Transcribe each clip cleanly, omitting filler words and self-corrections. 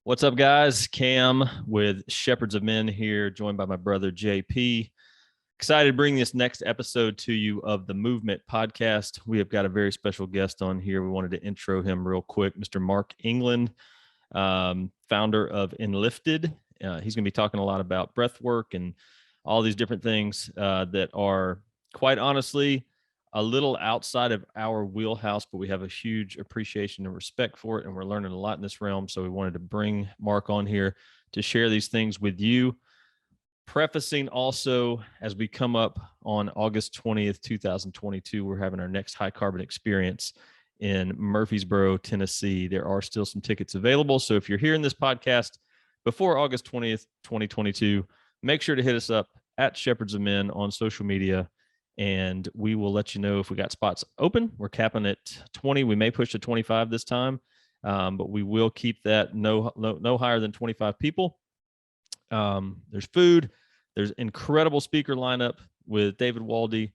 What's up, guys? Cam with Shepherds of Men here, joined by my brother JP. Excited to bring this next episode to you of the Movement podcast. We have got a very special guest on here. We wanted to intro him real quick, Mr. Mark England, founder of Enlifted. He's going to be talking a lot about breath work and all these different things that are, quite honestly, a little outside of our wheelhouse, but we have a huge appreciation and respect for it. And we're learning a lot in this realm. So we wanted to bring Mark on here to share these things with you. Prefacing also, as we come up on August 20th, 2022, we're having our next high carbon experience in Murfreesboro, Tennessee. There are still some tickets available. So if you're hearing this podcast before August 20th, 2022, make sure to hit us up at Shepherds of Men on social media, and we will let you know if we got spots open. We're capping at 20. We may push to 25 this time, but we will keep that no higher than 25 people. There's food. There's incredible speaker lineup with David Waldy,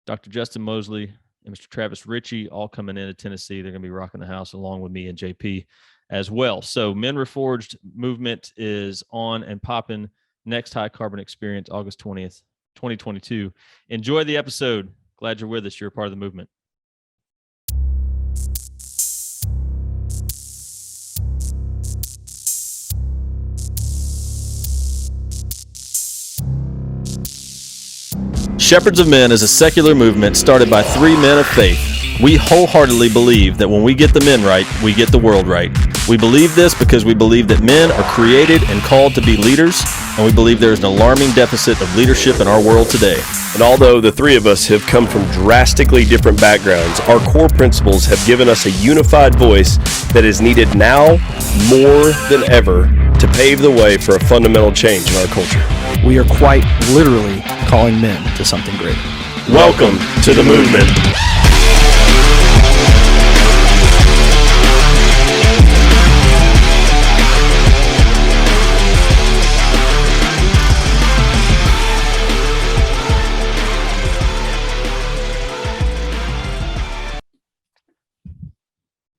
Dr. Justin Mosley, and Mr. Travis Ritchie all coming into Tennessee. They're going to be rocking the house along with me and JP as well. So Men Reforged movement is on and popping. Next high carbon experience, August 20th, 2022. Enjoy the episode. Glad you're with us. You're a part of the movement. Shepherds of Men is a secular movement started by three men of faith. We wholeheartedly believe that when we get the men right, we get the world right. We believe this because we believe that men are created and called to be leaders, and we believe there is an alarming deficit of leadership in our world today. And although the three of us have come from drastically different backgrounds, our core principles have given us a unified voice that is needed now more than ever to pave the way for a fundamental change in our culture. We are quite literally calling men to something great. Welcome to the movement.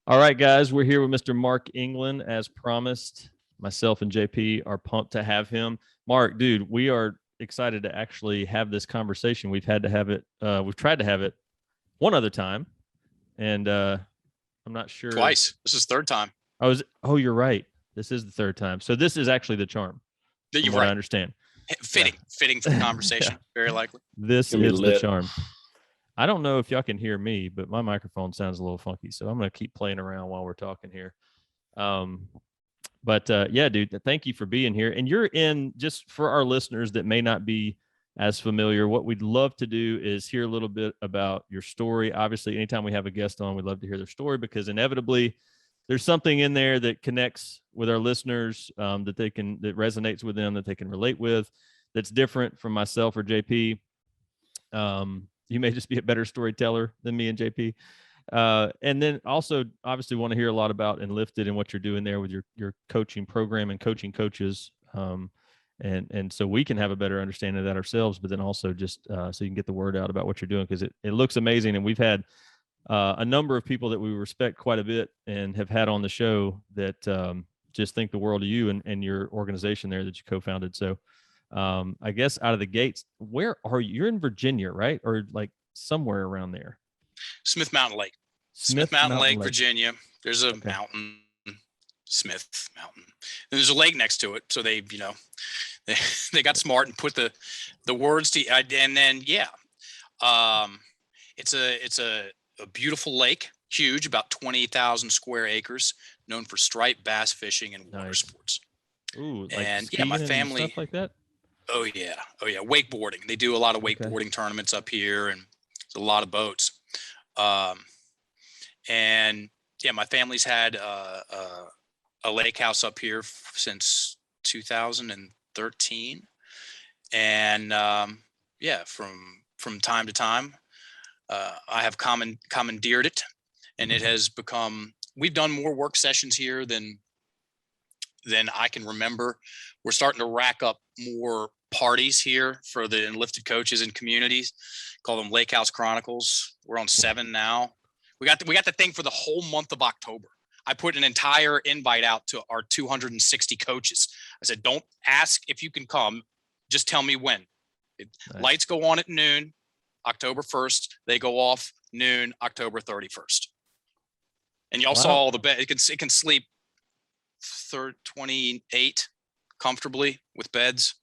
All right, guys, we're here with Mr. Mark England, as promised. Myself and JP are pumped to have him. Mark, dude, we are excited to actually have this conversation. We've had to have it. We've tried to have it one other time, and I'm not sure. Twice. This is third time. Oh, you're right. This is the third time. So this is actually the charm. You're right. I understand. Fitting for the conversation. Yeah. Very likely. This is the charm. I don't know if y'all can hear me, but my microphone sounds a little funky, so I'm going to keep playing around while we're talking here. But yeah, dude, thank you for being here. And you're in, just for our listeners that may not be as familiar, what we'd love to do is hear a little bit about your story. Obviously, anytime we have a guest on, we'd love to hear their story, because inevitably there's something in there that connects with our listeners, that resonates with them, that they can relate with, that's different from myself or JP. You may just be a better storyteller than me and JP. And then also, obviously, want to hear a lot about Enlifted and what you're doing there with your coaching program and coaching coaches. And so we can have a better understanding of that ourselves, but then also just so you can get the word out about what you're doing, because it looks amazing. And we've had a number of people that we respect quite a bit and have had on the show that just think the world of you and your organization there that you co-founded. So I guess out of the gates, where are you? You're in Virginia, right? Or like somewhere around there? Smith Mountain Lake. Smith Mountain Lake, Virginia. There's a mountain, Smith Mountain. And there's a lake next to it. So they got smart and put the words to, and then, it's a beautiful lake, huge, about 20,000 square acres, known for striped bass fishing and water sports. Ooh, like and my family, and stuff like that. Oh yeah. Wakeboarding. They do a lot of wakeboarding tournaments up here, and there's a lot of boats. And my family's had a lake house up here since 2013, and from time to time, I have commandeered it, and it has become. We've done more work sessions here than I can remember. We're starting to rack up more parties here for the Enlifted coaches and communities. Call them Lake House Chronicles. We're on 7 now. We got the thing for the whole month of October. I put an entire invite out to our 260 coaches. I said, don't ask if you can come. Just tell me when. Nice. Lights go on at noon, October 1st. They go off noon, October 31st. And y'all saw all the bed. It can sleep 28 comfortably with beds.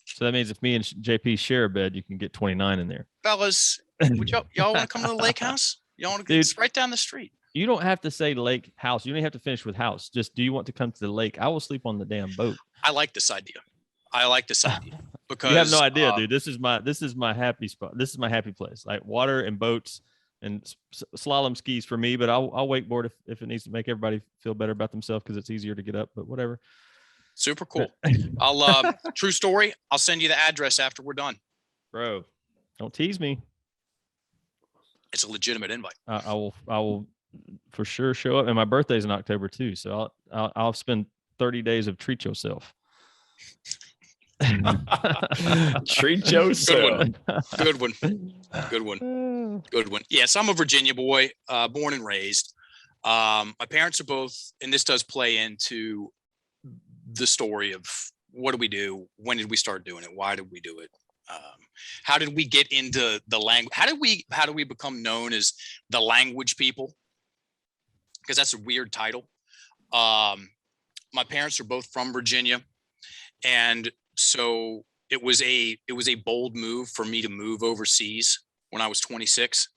So that means if me and JP share a bed, you can get 29 in there. Fellas, would y'all want to come to the lake house? Y'all want to? It's right down the street. You don't have to say lake house. You don't have to finish with house. Just, do you want to come to the lake? I will sleep on the damn boat. I like this idea. Because you have no idea, dude. This is my happy spot. This is my happy place. Like water and boats and slalom skis for me, but I'll wakeboard if it needs to make everybody feel better about themselves because it's easier to get up, but whatever. Super cool. I'll true story. I'll send you the address after we're done. Bro, don't tease me. It's a legitimate invite. I will for sure show up, and my birthday's in October too. So I'll spend 30 days of treat yourself. Treat yourself. Good one. Yes, I'm a Virginia boy, born and raised. My parents are both, and this does play into the story of what do we do? When did we start doing it? Why did we do it? How did we get into the language? How do we become known as the language people? Because that's a weird title. My parents are both from Virginia, and so it was a bold move for me to move overseas when I was 26.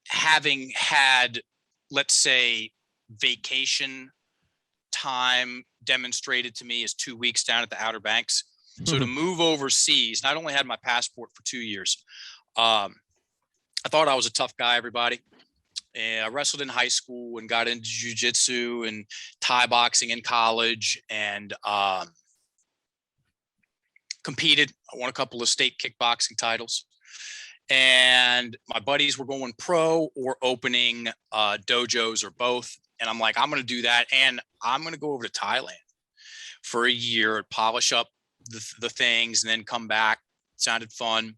Having had, let's say, vacation time demonstrated to me as 2 weeks down at the Outer Banks. So to move overseas, not only had my passport for 2 years, I thought I was a tough guy, everybody. And I wrestled in high school and got into jiu-jitsu and Thai boxing in college and competed. I won a couple of state kickboxing titles. And my buddies were going pro or opening dojos or both. And I'm like, I'm going to do that. And I'm going to go over to Thailand for a year, polish up the things, and then come back. It sounded fun.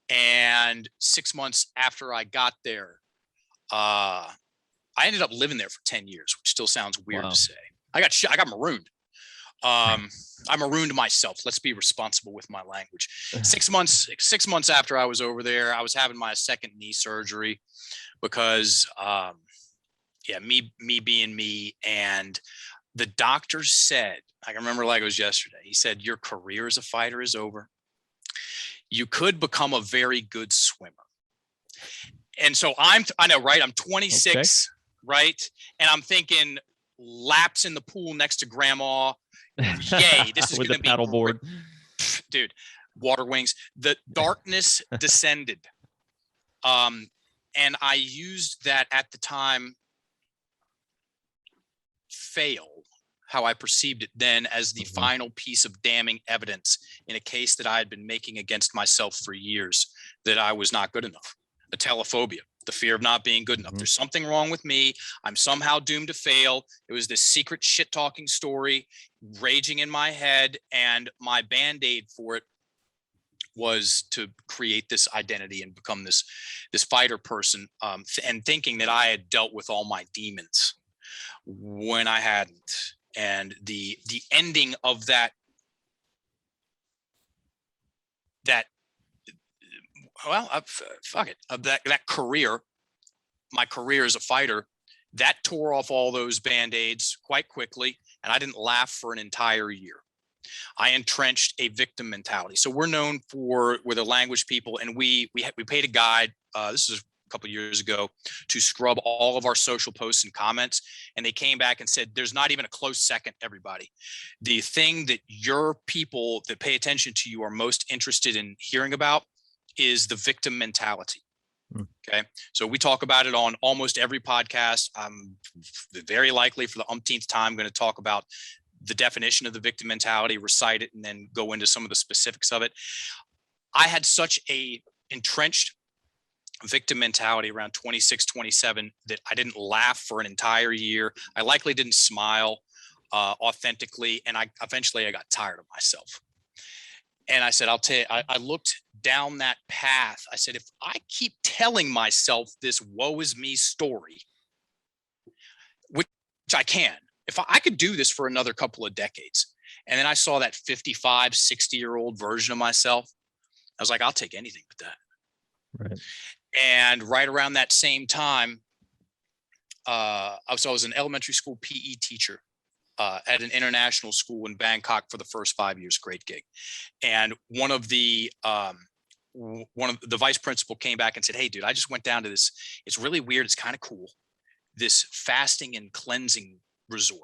And 6 months after I got there, I ended up living there for 10 years, which still sounds weird to say. I got marooned. I marooned myself. Let's be responsible with my language. 6 months after I was over there, I was having my second knee surgery because, me being me. And the doctor said, I can remember like it was yesterday. He said, your career as a fighter is over. You could become a very good swimmer. And so I know, right? I'm 26, right? And I'm thinking laps in the pool next to grandma. Yay, this is going to be paddleboard. Dude, water wings. The darkness descended. And I used that at the time, fail, how I perceived it then, as the final piece of damning evidence in a case that I had been making against myself for years, that I was not good enough. The telephobia, the fear of not being good enough. There's something wrong with me. I'm somehow doomed to fail. It was this secret shit talking story raging in my head. And my band-aid for it was to create this identity and become this fighter person, and thinking that I had dealt with all my demons when I hadn't. And the ending of that career, my career as a fighter, that tore off all those band-aids quite quickly. And I didn't laugh for an entire year. I entrenched a victim mentality. So we're known we're the language people, and we paid a guide. This is a couple of years ago, to scrub all of our social posts and comments. And they came back and said, there's not even a close second, everybody. The thing that your people that pay attention to you are most interested in hearing about is the victim mentality. Okay. So we talk about it on almost every podcast. I'm very likely for the umpteenth time going to talk about the definition of the victim mentality, recite it, and then go into some of the specifics of it. I had such a entrenched victim mentality around 26, 27 that I didn't laugh for an entire year. I likely didn't smile authentically. And I got tired of myself. And I said, I'll tell you, I looked down that path. I said, if I keep telling myself this woe is me story, which I can, if I could do this for another couple of decades, and then I saw that 55, 60-year-old version of myself, I was like, I'll take anything but that. Right. And right around that same time, I was an elementary school PE teacher at an international school in Bangkok for the first 5 years. Great gig. And one of the vice principal came back and said, hey, dude, I just went down to this. It's really weird. It's kind of cool. This fasting and cleansing resort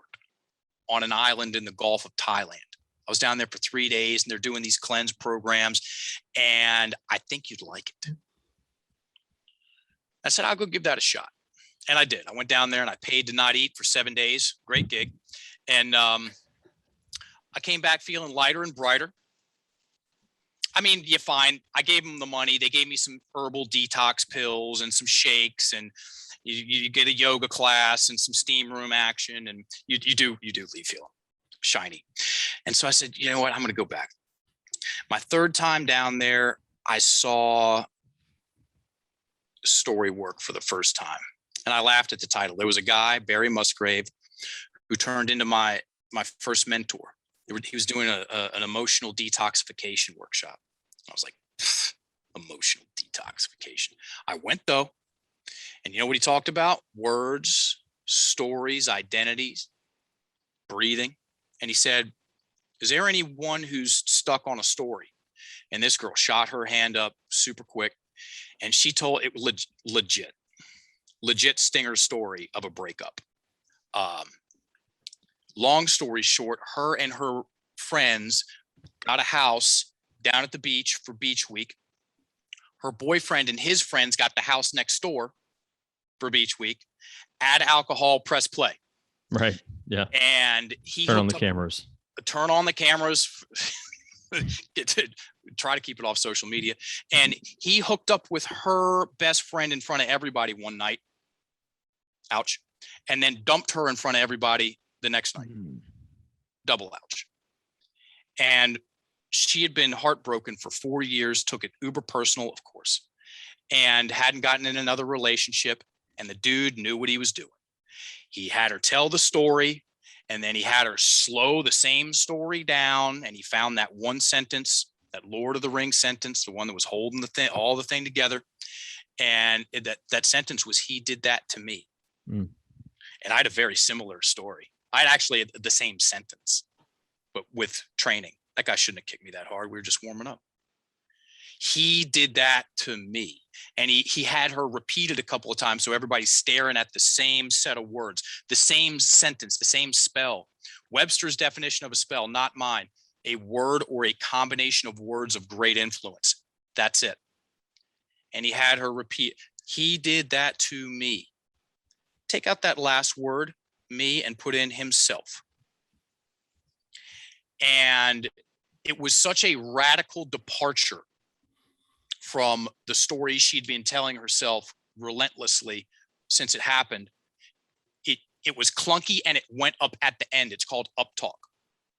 on an island in the Gulf of Thailand. I was down there for 3 days, and they're doing these cleanse programs, and I think you'd like it. I said, I'll go give that a shot. And I did. I went down there and I paid to not eat for 7 days. Great gig. And I came back feeling lighter and brighter. I mean, you find I gave them the money. They gave me some herbal detox pills and some shakes, and you get a yoga class and some steam room action, and you do leave feeling shiny. And so I said, you know what? I'm going to go back. My third time down there, I saw story work for the first time. And I laughed at the title. There was a guy, Barry Musgrave, who turned into my first mentor. He was doing an emotional detoxification workshop. I was like, emotional detoxification. I went though. And you know what he talked about? Words, stories, identities, breathing. And he said, is there anyone who's stuck on a story? And this girl shot her hand up super quick. And she told it legit stinger story of a breakup. Long story short, her and her friends got a house down at the beach for beach week. Her boyfriend and his friends got the house next door for beach week. Add alcohol, press play. Right. Yeah. And he turn on the cameras. Turn on the cameras. Try to keep it off social media. And he hooked up with her best friend in front of everybody one night. Ouch. And then dumped her in front of everybody the next night. Double ouch. And she had been heartbroken for 4 years, took it uber personal, of course, and hadn't gotten in another relationship. And the dude knew what he was doing. He had her tell the story, and then he had her slow the same story down. And he found that one sentence, that Lord of the Rings sentence, the one that was holding all the thing together. And that sentence was, he did that to me. And I had a very similar story. I had actually the same sentence, but with training. That guy shouldn't have kicked me that hard. We were just warming up. He did that to me. And he had her repeat it a couple of times, so everybody's staring at the same set of words, the same sentence, the same spell. Webster's definition of a spell, not mine. A word or a combination of words of great influence. That's it. And he had her repeat, he did that to me. Take out that last word, me, and put in himself. And it was such a radical departure from the story she'd been telling herself relentlessly since it happened. It was clunky, and it went up at the end. It's called up talk.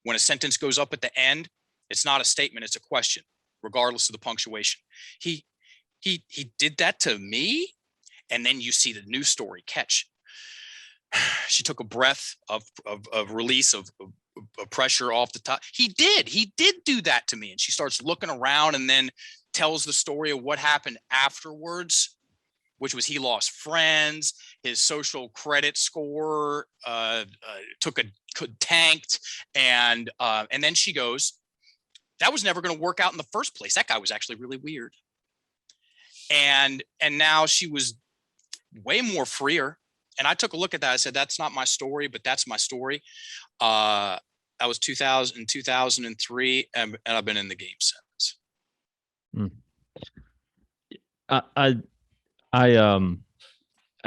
When a sentence goes up at the end, it's not a statement, it's a question, regardless of the punctuation. He did that to me. And then you see the new story catch. She took a breath of release of pressure off the top. He did do that to me. And she starts looking around and then tells the story of what happened afterwards, which was he lost friends, his social credit score tanked, and then she goes, that was never going to work out in the first place. That guy was actually really weird. And now she was way more freer. And I took a look at that. I said, that's not my story, but that's my story. That was 2003, and I've been in the game since. I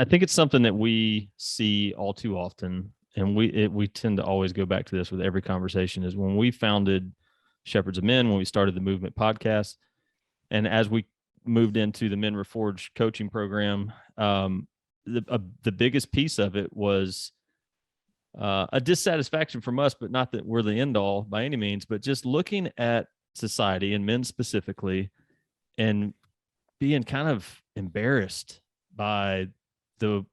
think it's something that we see all too often, and we tend to always go back to this with every conversation, is when we founded Shepherds of Men, when we started the Movement podcast, and as we moved into the Men Reforged coaching program, the biggest piece of it was a dissatisfaction from us, but not that we're the end all by any means, but just looking at society and men specifically and being kind of embarrassed by the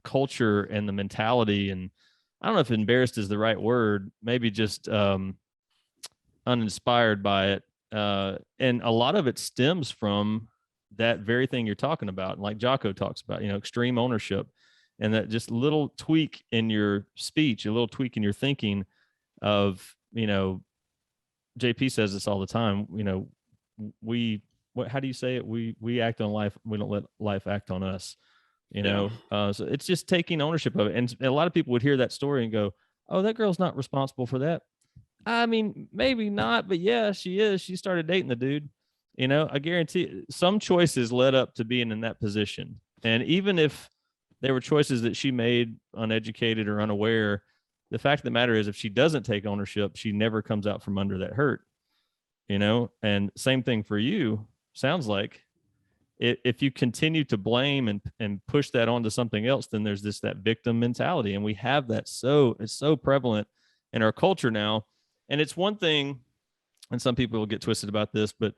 culture and the mentality. And I don't know if embarrassed is the right word, maybe just uninspired by it. And a lot of it stems from that very thing you're talking about. Like Jocko talks about, extreme ownership, and that just little tweak in your speech, a little tweak in your thinking of, JP says this all the time, how do you say it? We act on life. We don't let life act on us, so it's just taking ownership of it. And a lot of people would hear that story and go, oh, that girl's not responsible for that. I mean, maybe not, but yeah, she is. She started dating the dude. I guarantee some choices led up to being in that position. And even if there were choices that she made uneducated or unaware, the fact of the matter is, if she doesn't take ownership, she never comes out from under that hurt, and same thing for you. Sounds like if you continue to blame and push that onto something else, then there's that victim mentality. And we have that. It's so prevalent in our culture now. And it's one thing, and some people will get twisted about this, but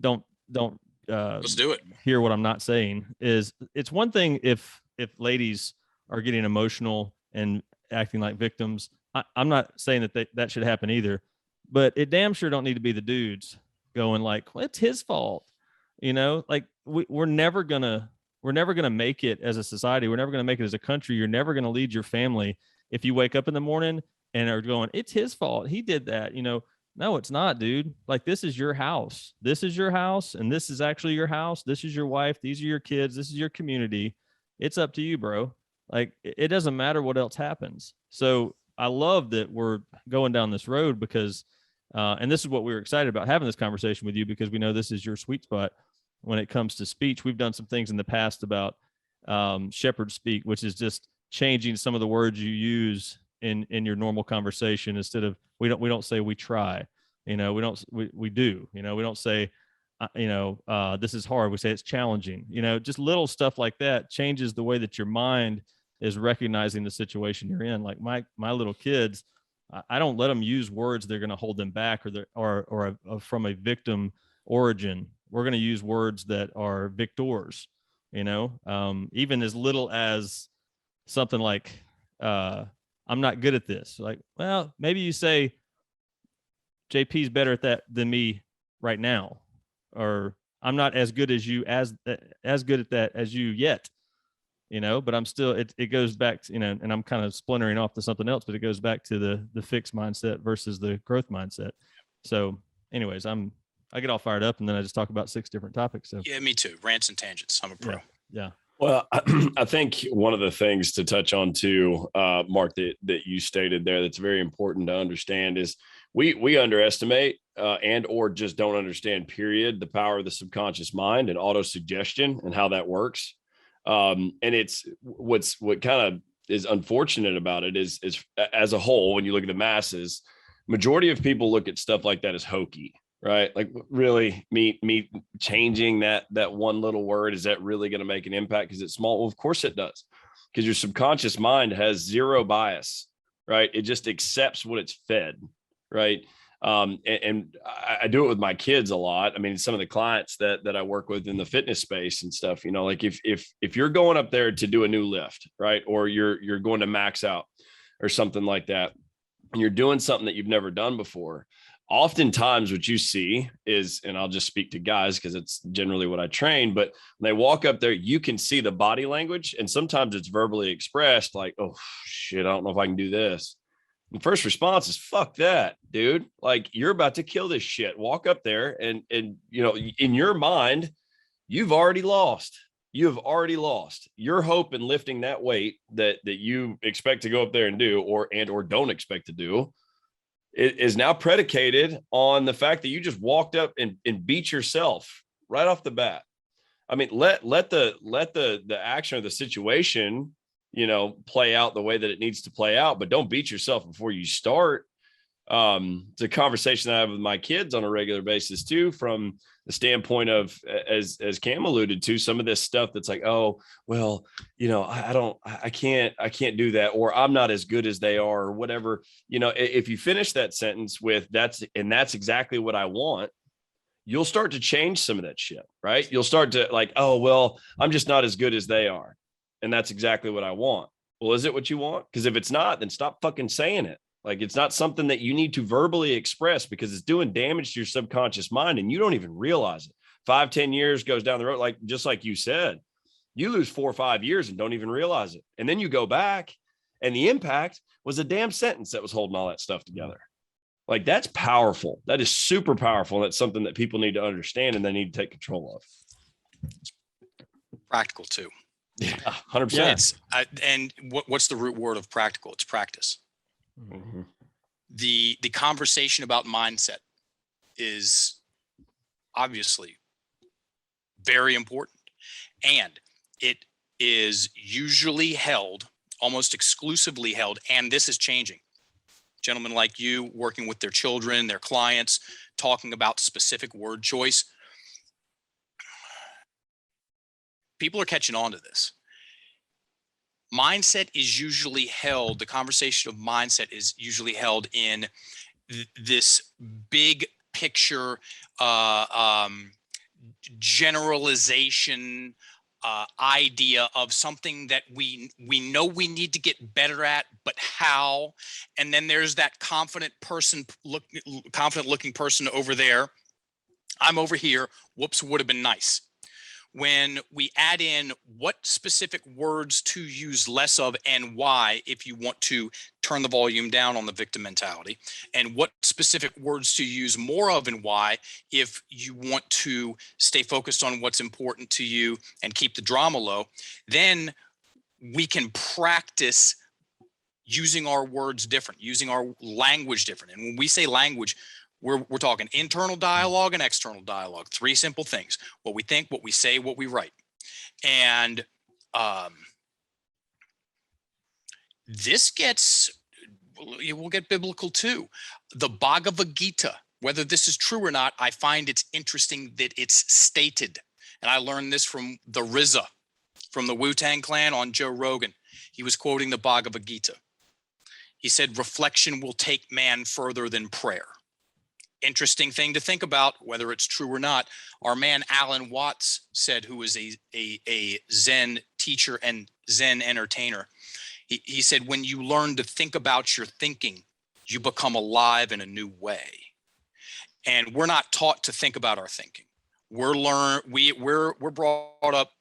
don't let's do it. Hear what I'm not saying. Is it's one thing if ladies are getting emotional and acting like victims. I'm not saying that should happen either, but it damn sure don't need to be the dudes going like, well, it's his fault. Like we're never gonna make it as a society. We're never gonna make it as a country. You're never gonna lead your family if you wake up in the morning and are going, it's his fault. He did that. No, it's not, dude. Like, this is your house. This is your house. And this is actually your house. This is your wife. These are your kids. This is your community. It's up to you, bro. Like, it doesn't matter what else happens. So I love that we're going down this road because, and this is what we were excited about having this conversation with you, because we know this is your sweet spot when it comes to speech. We've done some things in the past about shepherd speak, which is just changing some of the words you use in your normal conversation. Instead of, we don't say we try, we do, we don't say, this is hard. We say it's challenging, just little stuff like that changes the way that your mind is recognizing the situation you're in. Like my little kids, I don't let them use words that are going to hold them back or from a victim origin. We're going to use words that are victors, even as little as something like, I'm not good at this. Like, well, maybe you say JP's better at that than me right now, or I'm not as good as you, as good at that as you yet, but I'm still, it goes back to, and I'm kind of splintering off to something else, but it goes back to the fixed mindset versus the growth mindset. So anyways, I get all fired up and then I just talk about 6 different topics. So yeah, me too. Rants and tangents. I'm a pro. Yeah. Well, I think one of the things to touch on too, Mark, that you stated there that's very important to understand is we underestimate and or just don't understand, period, the power of the subconscious mind and auto-suggestion and how that works. And it's what kind of is unfortunate about it is as a whole, when you look at the masses, majority of people look at stuff like that as hokey. Right? Like, really, me changing that one little word, is that really going to make an impact because it's small? Well, of course it does, because your subconscious mind has zero bias, right? It just accepts what it's fed, right? And I do it with my kids a lot. I mean, some of the clients that I work with in the fitness space and stuff, like if you're going up there to do a new lift, right, or you're going to max out or something like that, and you're doing something that you've never done before. Oftentimes what you see is, and I'll just speak to guys because it's generally what I train, but when they walk up there, you can see the body language, and sometimes it's verbally expressed like, oh shit, I don't know if I can do this. And first response is, fuck that, dude. Like, you're about to kill this shit. Walk up there and in your mind, you've already lost. You have already lost. Your hope in lifting that weight that you expect to go up there and do, or don't expect to do, it is now predicated on the fact that you just walked up and beat yourself right off the bat. I mean, let the action or the situation, play out the way that it needs to play out, but don't beat yourself before you start. It's a conversation that I have with my kids on a regular basis too, from the standpoint of, as Cam alluded to, some of this stuff that's like, oh, well, I can't do that, or I'm not as good as they are, or whatever. If you finish that sentence with that's exactly what I want, you'll start to change some of that shit, right? You'll start to like, oh, well, I'm just not as good as they are. And that's exactly what I want. Well, is it what you want? Because if it's not, then stop fucking saying it. Like, it's not something that you need to verbally express because it's doing damage to your subconscious mind and you don't even realize it. 5-10 years goes down the road, like just like you said, you lose 4 or 5 years and don't even realize it. And then you go back and the impact was a damn sentence that was holding all that stuff together. Like, that's powerful. That is super powerful. And that's something that people need to understand and they need to take control of. Practical too. Yeah, 100%. Yeah, and what's the root word of practical? It's practice. Mm-hmm. The conversation about mindset is obviously very important, and it is usually held, almost exclusively held, and this is changing. Gentlemen like you working with their children, their clients, talking about specific word choice. People are catching on to this. Mindset is usually held, the conversation of mindset is usually held in this big picture generalization idea of something that we know we need to get better at, but how? And then there's that confident looking person over there. I'm over here. Whoops, would have been nice. When we add in what specific words to use less of and why, if you want to turn the volume down on the victim mentality, and what specific words to use more of and why, if you want to stay focused on what's important to you and keep the drama low, then we can practice using our words different, using our language different. And when we say language, we're talking internal dialogue and external dialogue. 3 simple things: what we think, what we say, what we write. And we'll get biblical too. The Bhagavad Gita, whether this is true or not, I find it's interesting that it's stated. And I learned this from the RZA, from the Wu-Tang Clan on Joe Rogan. He was quoting the Bhagavad Gita. He said, reflection will take man further than prayer. Interesting thing to think about, whether it's true or not. Our man Alan Watts said, who is a Zen teacher and Zen entertainer, he said, when you learn to think about your thinking, you become alive in a new way. And we're not taught to think about our thinking. We're brought up.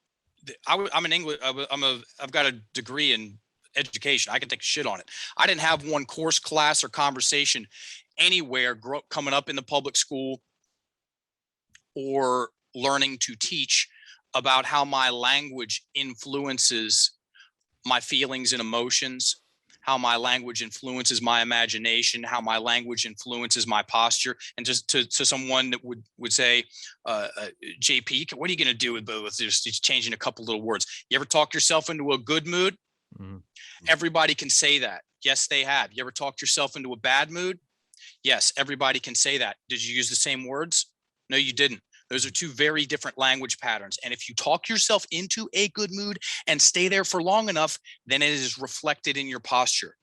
I'm an English. I've got a degree in education. I can take a shit on it. I didn't have one course, class, or conversation anywhere coming up in the public school or learning to teach about how my language influences my feelings and emotions, how my language influences my imagination, how my language influences my posture. And just to someone that would say, JP, what are you going to do with just changing a couple little words? You ever talk yourself into a good mood? Mm-hmm. Everybody can say that. Yes, they have. You ever talked yourself into a bad mood? Yes, everybody can say that. Did you use the same words? No, you didn't. Those are 2 very different language patterns. And if you talk yourself into a good mood and stay there for long enough, then it is reflected in your posture.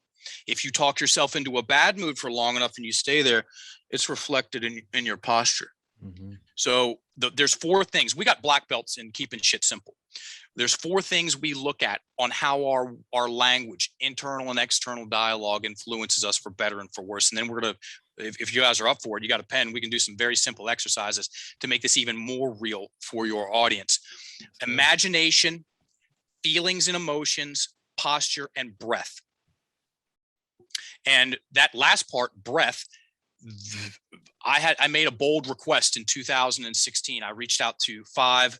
If you talk yourself into a bad mood for long enough and you stay there, it's reflected in your posture. Mm-hmm. So there's 4 things. We got black belts in keeping shit simple. There's 4 things we look at on how our language, internal and external dialogue, influences us for better and for worse. And then we're going to, if you guys are up for it, you got a pen, we can do some very simple exercises to make this even more real for your audience. Imagination, feelings and emotions, posture, and breath. And that last part, breath, I made a bold request in 2016. I reached out to 5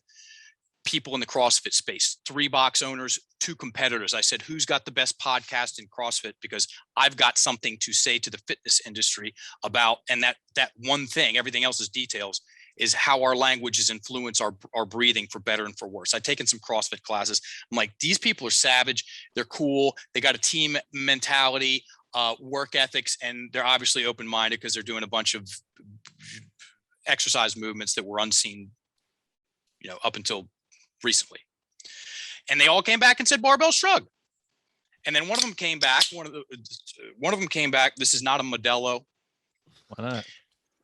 people in the CrossFit space, 3 box owners, 2 competitors. I said, who's got the best podcast in CrossFit? Because I've got something to say to the fitness industry about, and that one thing, everything else is details, is how our languages influence our breathing for better and for worse. I've taken some CrossFit classes. I'm like, these people are savage. They're cool. They got a team mentality, work ethics, and they're obviously open-minded because they're doing a bunch of exercise movements that were unseen, up until recently. And they all came back and said barbell shrug. And then one of them came back. This is not a Modelo. Why not?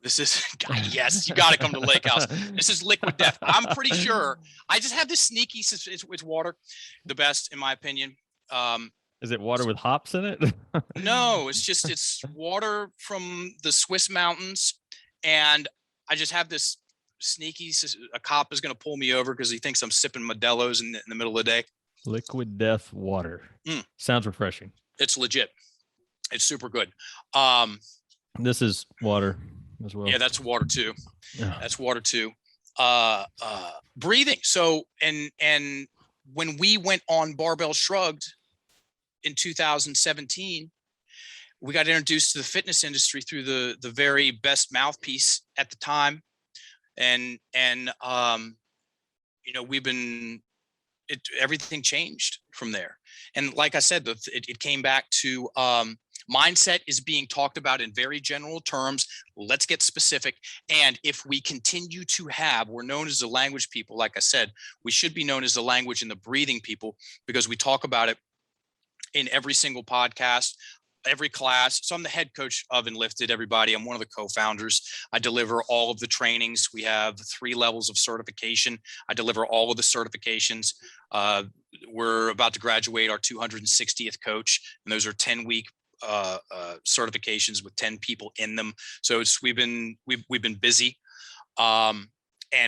This is, yes, you got to come to Lake House. This is liquid death. I'm pretty sure. I just have this sneaky, it's water, the best in my opinion. Is it water with hops in it? No, it's water from the Swiss mountains. And I just have this sneaky, a cop is going to pull me over because he thinks I'm sipping Modelo's in the middle of the day. Liquid death water. Sounds refreshing. It's legit. It's super good. This is water as well. Yeah, that's water too. That's water too. Breathing. So, and when we went on Barbell Shrugged in 2017, we got introduced to the fitness industry through the very best mouthpiece at the time. And you know, everything changed from there. And like I said, it came back to, mindset is being talked about in very general terms. Let's get specific. And if we continue to we're known as the language people. Like I said, we should be known as the language and the breathing people, because we talk about it in every single podcast, every class. So I'm the head coach of Enlifted, everybody. I'm one of the co-founders. I deliver all of the trainings. We have 3 levels of certification. I deliver all of the certifications. We're about to graduate our 260th coach, and those are 10-week certifications with 10 people in them. So we've been busy, and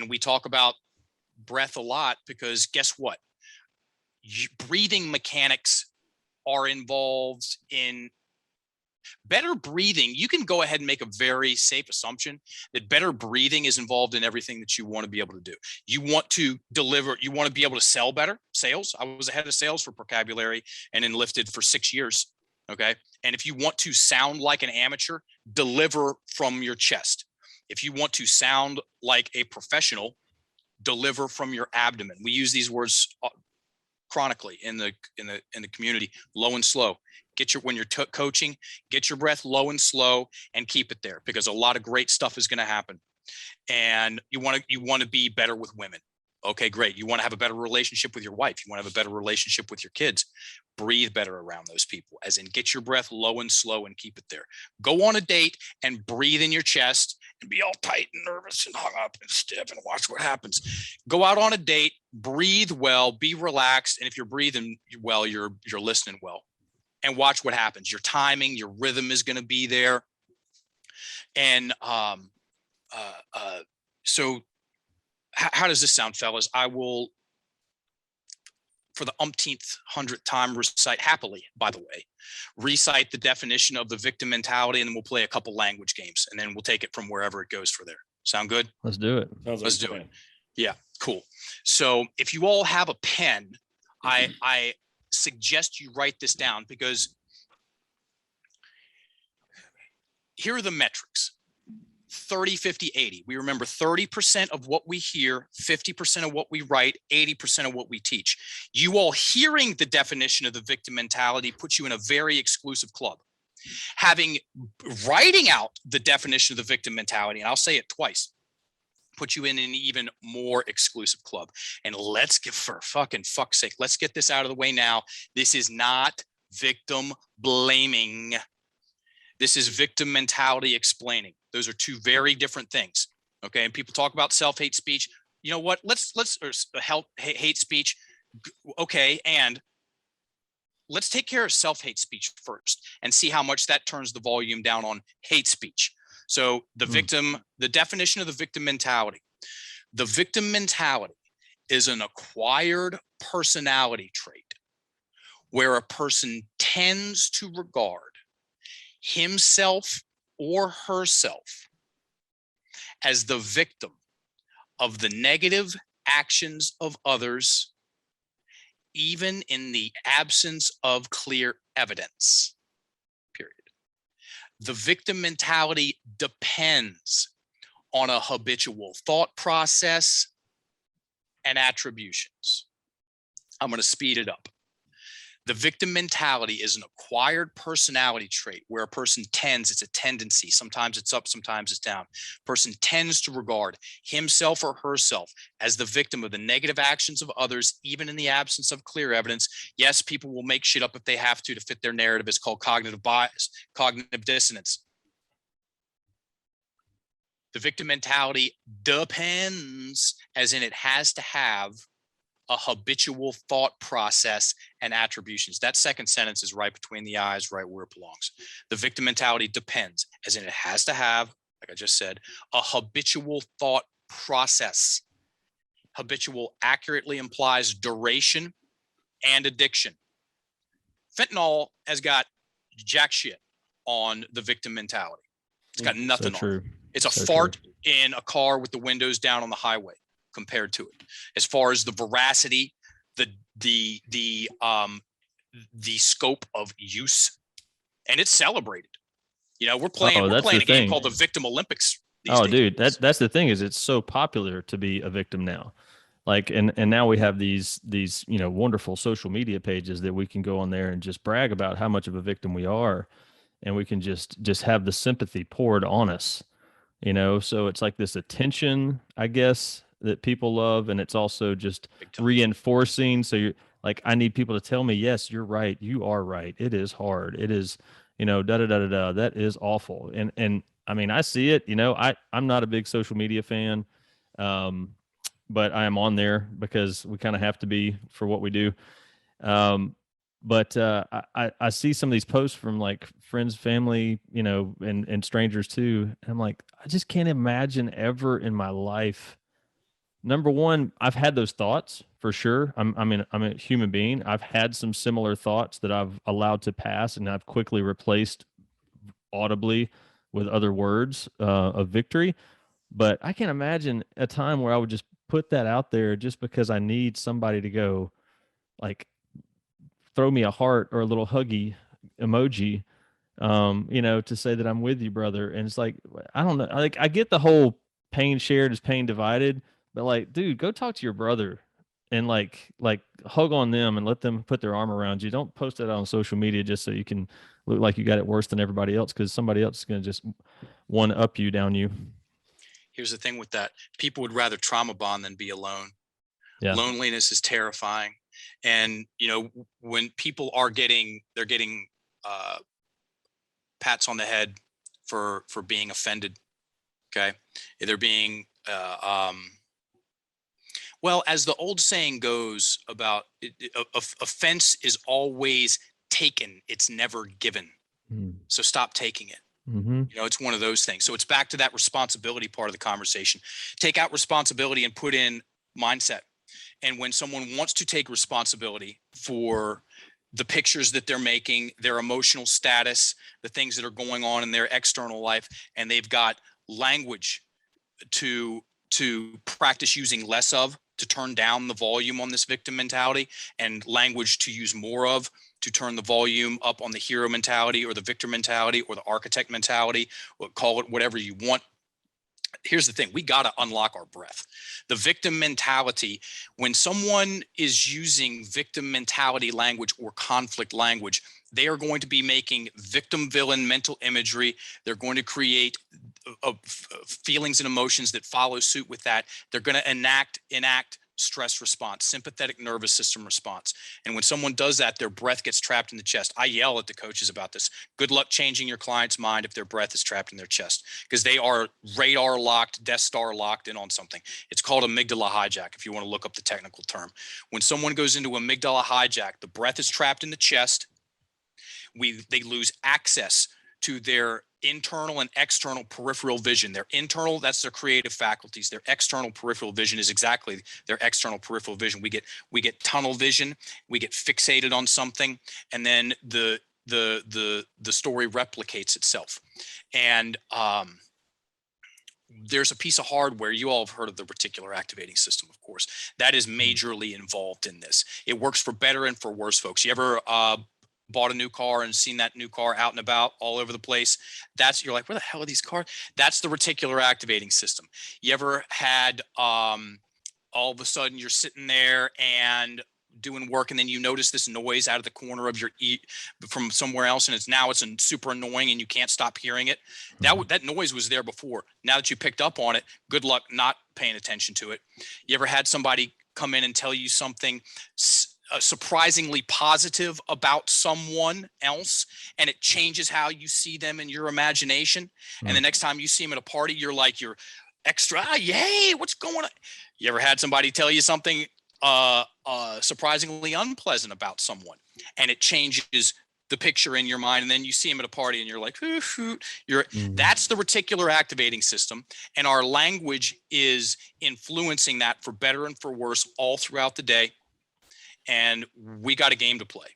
we talk about breath a lot, because guess what? Breathing mechanics are involved in better breathing. You can go ahead and make a very safe assumption that better breathing is involved in everything that you want to be able to do. You want to deliver, you want to be able to sell better. Sales. I was a head of sales for Vocabulary and Enlifted for 6 years. Okay. And if you want to sound like an amateur, deliver from your chest. If you want to sound like a professional, deliver from your abdomen. We use these words chronically in the community. Low and slow. When you're coaching, get your breath low and slow and keep it there, because a lot of great stuff is going to happen. And you want to be better with women. Okay, great. You want to have a better relationship with your wife. You want to have a better relationship with your kids. Breathe better around those people, as in get your breath low and slow and keep it there. Go on a date and breathe in your chest and be all tight and nervous and hung up and stiff and watch what happens. Go out on a date, breathe well, be relaxed. And if you're breathing well, you're listening well, and watch what happens. Your timing, your rhythm is going to be there. And so how does this sound, fellas? I will, for the umpteenth, 100th time, recite the definition of the victim mentality, and then we'll play a couple language games, and then we'll take it from wherever it goes for there. Sound good? Let's do it. Let's do it. Yeah, cool. So if you all have a pen, I suggest you write this down, because here are the metrics. 30, 50, 80. We remember 30% of what we hear, 50% of what we write, 80% of what we teach. You all hearing the definition of the victim mentality puts you in a very exclusive club. Writing out the definition of the victim mentality, and I'll say it twice, put you in an even more exclusive club. And for fuck's sake, let's get this out of the way now. This is not victim blaming. This is victim mentality explaining. Those are 2 very different things. Okay. And people talk about self-hate speech. You know what? Hate speech. Okay. And let's take care of self-hate speech first and see how much that turns the volume down on hate speech. So the definition of the victim mentality. The victim mentality is an acquired personality trait where a person tends to regard himself or herself as the victim of the negative actions of others, even in the absence of clear evidence, period. The victim mentality depends on a habitual thought process and attributions. I'm going to speed it up. The victim mentality is an acquired personality trait where a person it's a tendency. Sometimes it's up, sometimes it's down. Person tends to regard himself or herself as the victim of the negative actions of others, even in the absence of clear evidence. Yes, people will make shit up if they have to fit their narrative. It's called cognitive bias, cognitive dissonance. The victim mentality depends, as in it has to have a habitual thought process and attributions. That second sentence is right between the eyes, right where it belongs. The victim mentality depends, as in it has to have, like I just said, a habitual thought process. Habitual accurately implies duration and addiction. Fentanyl has got jack shit on the victim mentality. It's got nothing on it. It's a fart in a car with the windows down on the highway compared to it. As far as the veracity, the scope of use, and it's celebrated. We're playing a game called the Victim Olympics these days. Dude, that's the thing, is it's so popular to be a victim now. Like, and now we have these wonderful social media pages that we can go on there and just brag about how much of a victim we are, and we can just have the sympathy poured on us. So it's like this attention, I guess, that people love, and it's also just reinforcing. So you're like, I need people to tell me, yes, you're right, you are right, it is hard, it is, da da da da da, that is awful. And I mean, I see it. I'm not a big social media fan, but I am on there because we kind of have to be for what we do. But I see some of these posts from like friends, family, and strangers too. And I'm like, I just can't imagine ever in my life. Number one, I've had those thoughts for sure. I'm a human being. I've had some similar thoughts that I've allowed to pass, and I've quickly replaced audibly with other words of victory. But I can't imagine a time where I would just put that out there just because I need somebody to go, like, throw me a heart or a little huggy emoji, to say that I'm with you, brother. And it's like, I don't know. Like, I get the whole pain shared is pain divided, but like, dude, go talk to your brother and like hug on them and let them put their arm around you. Don't post it on social media just so you can look like you got it worse than everybody else, because somebody else is going to just one up you, down you. Here's the thing with that. People would rather trauma bond than be alone. Yeah. Loneliness is terrifying. And, when people are getting pats on the head for being offended. Okay. They're being, well, as the old saying goes about offense is always taken. It's never given. So stop taking it. Mm-hmm. It's one of those things. So it's back to that responsibility part of the conversation. Take out responsibility and put in mindset. And when someone wants to take responsibility for the pictures that they're making, their emotional status, the things that are going on in their external life, and they've got language to practice using less of, to turn down the volume on this victim mentality, and language to use more of, to turn the volume up on the hero mentality or the victor mentality or the architect mentality, or call it whatever you want. Here's the thing. We got to unlock our breath. The victim mentality, when someone is using victim mentality language or conflict language, they are going to be making victim villain mental imagery. They're going to create feelings and emotions that follow suit with that. They're going to enact stress response, sympathetic nervous system response. And when someone does that, their breath gets trapped in the chest. I yell at the coaches about this. Good luck changing your client's mind if their breath is trapped in their chest, because they are radar locked, Death Star locked in on something. It's called amygdala hijack, if you want to look up the technical term. When someone goes into amygdala hijack, the breath is trapped in the chest. They lose access to their internal and external peripheral vision. Their internal, that's their creative faculties. Their external peripheral vision is exactly their external peripheral vision. We get tunnel vision. We get fixated on something, and then the story replicates itself. And there's a piece of hardware. You all have heard of the reticular activating system, of course. That is majorly involved in this. It works for better and for worse folks. You ever bought a new car and seen that new car out and about all over the place? You're like, where the hell are these cars? That's the reticular activating system. You ever had all of a sudden you're sitting there and doing work, and then you notice this noise out of the corner of your ear from somewhere else, and it's super annoying and you can't stop hearing it? That noise was there before. Now that you picked up on it, good luck not paying attention to it. You ever had somebody come in and tell you something surprisingly positive about someone else, and it changes how you see them in your imagination. And the next time you see them at a party, you're extra, yay, what's going on? You ever had somebody tell you something surprisingly unpleasant about someone, and it changes the picture in your mind, and then you see them at a party and you're like, that's the reticular activating system, and our language is influencing that for better and for worse all throughout the day. And we got a game to play.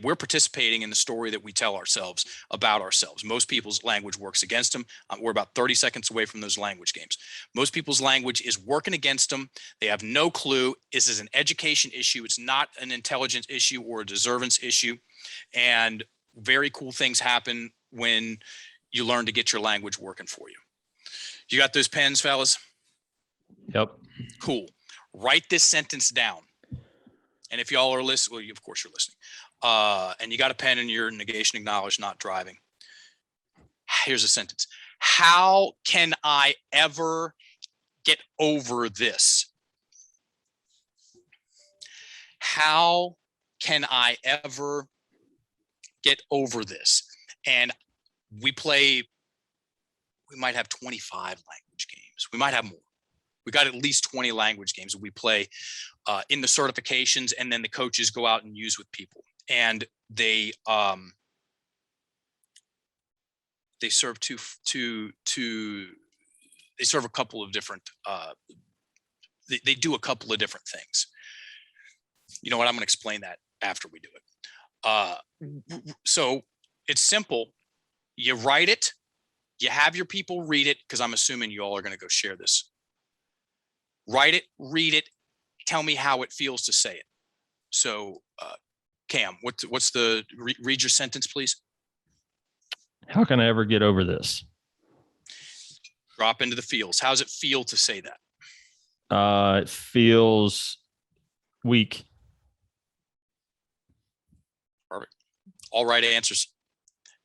We're participating in the story that we tell ourselves about ourselves. Most people's language works against them. We're about 30 seconds away from those language games. Most people's language is working against them. They have no clue. This is an education issue. It's not an intelligence issue or a deservance issue. And very cool things happen when you learn to get your language working for you. You got those pens, fellas? Yep. Cool. Write this sentence down. And if y'all are listening, well, of course you're listening. And you got a pen and you're negation, acknowledge, not driving. Here's a sentence. How can I ever get over this? How can I ever get over this? And we might have 25 language games. We might have more. We got at least 20 language games that we play in the certifications, and then the coaches go out and use with people. And they serve they serve a couple of different they do a couple of different things. You know what? I'm going to explain that after we do it. So it's simple. You write it, you have your people read it, because I'm assuming you all are going to go share this. Write it, read it, tell me how it feels to say it. So, Cam, what's the read your sentence, please? How can I ever get over this? Drop into the feels. How does it feel to say that? It feels weak. Perfect. All right answers.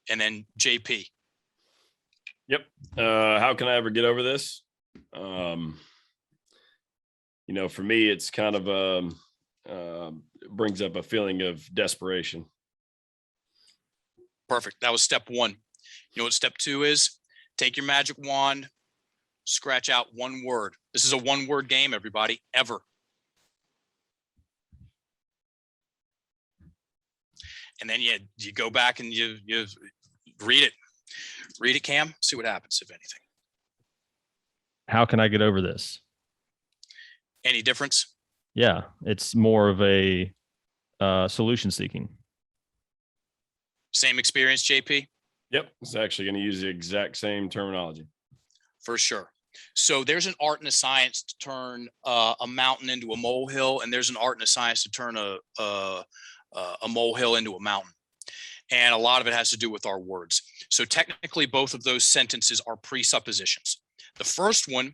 And then JP. Yep. How can I ever get over this? For me, it's kind of brings up a feeling of desperation. Perfect. That was step one. You know what step two is? Take your magic wand, scratch out one word. This is a one-word game, everybody, ever. And then you go back and you read it. Read it, Cam. See what happens, if anything. How can I get over this? Any difference? Yeah, it's more of a solution seeking. Same experience, JP? Yep. It's actually going to use the exact same terminology. For sure. So there's an art and a science to turn a mountain into a molehill, and there's an art and a science to turn a molehill into a mountain. And a lot of it has to do with our words. So technically, both of those sentences are presuppositions. The first one,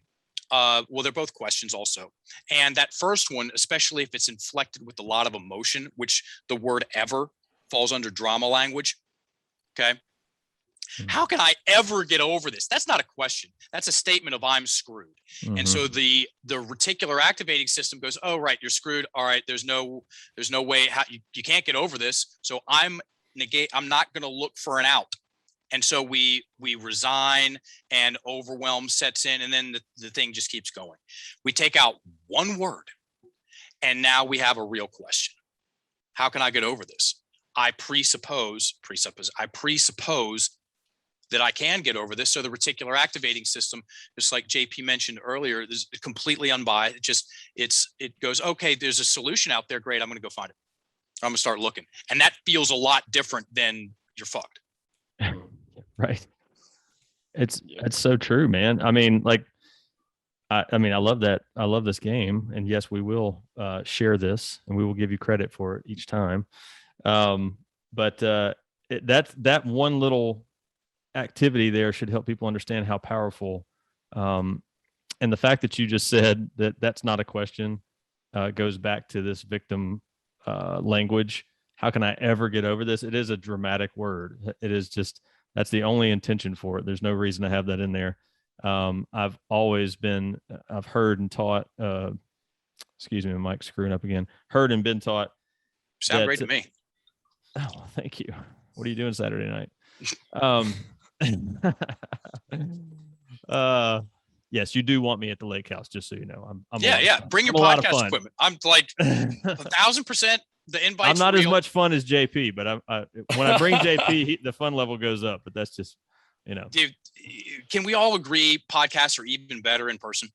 they're both questions also. And that first one, especially if it's inflected with a lot of emotion, which the word ever falls under drama language. Okay. Mm-hmm. How can I ever get over this? That's not a question. That's a statement of I'm screwed. Mm-hmm. And so the reticular activating system goes, oh, right, you're screwed. All right. There's no way you can't get over this. So I'm not going to look for an out. And so we resign and overwhelm sets in, and then the thing just keeps going. We take out one word, and now we have a real question. How can I get over this? I presuppose that I can get over this. So the reticular activating system, just like JP mentioned earlier, is completely unbiased. It goes, okay, there's a solution out there. Great. I'm going to go find it. I'm going to start looking. And that feels a lot different than you're fucked. Right. It's so true, man. I mean, I love that. I love this game, and yes, we will share this, and we will give you credit for it each time. But that one little activity there should help people understand how powerful. And the fact that you just said that's not a question goes back to this victim language. How can I ever get over this? It is a dramatic word. It is just. That's the only intention for it. There's no reason to have that in there. I've heard and taught, excuse me, my mic's screwing up again. Heard and been taught Sound great to me. Oh, well, thank you. What are you doing Saturday night? Yes, you do want me at the lake house, just so you know. I'm Yeah. Bring your podcast equipment. I'm like 1,000%. The invite. I'm not as much fun as JP, but when I bring JP, the fun level goes up. But that's just, Dude, can we all agree podcasts are even better in person?